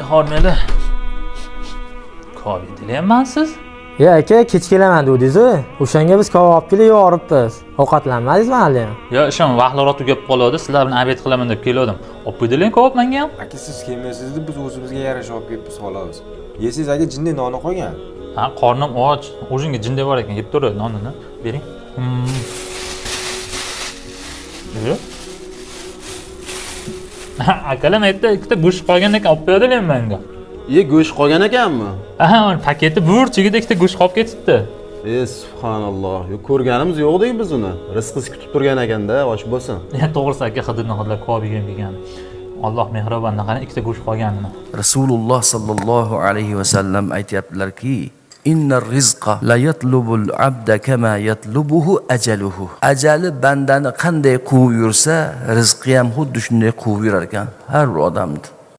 Hormeli. Kobi dilayapsiz? Ya aka, kech kelaman dedingiz-ku. O'shanga biz kava olib kelib yoribmiz. Ovqatlanmadingizmi hali ham? Yo, ishim vaqtlar o'tib kelib qoladi. Sizlar bilan obed qilaman deb keldim. Olib qo'ydiling ko'p menga ham. Aka siz kelmaysiz deb biz o'zimizga yarasha olib kelibmiz xolos. Yesiz aka jinday noni qolgan. Ha, qornim och. O'zingga jinday bor ekan, yeb tur nonini. Bering. Yo. Akalar ikkita go'sht qolgan ekan, olib qo'yadilar menga. Go'sht qolgan ekanmi? Aha, paketi burchigida ikkita go'sht qolib ketibdi. Subhanalloh. Ko'rganimiz yo'qdik biz uni. Rizqingiz kutib turgan ekanda, och bo'lsin. To'g'risi aka, hidini hidlab ko'p yegan. Alloh mehribon, qani ikkita go'sht qolganini. Rasululloh sallallohu alayhi va sallam aytayaptilarki, innar rizqa la yatlubul abda kama yatlubuhu ajaluhu. Ajali bandani qanday quvib yursa, rizqi ham xuddi shunday quvib yurar ekan har bir odamni.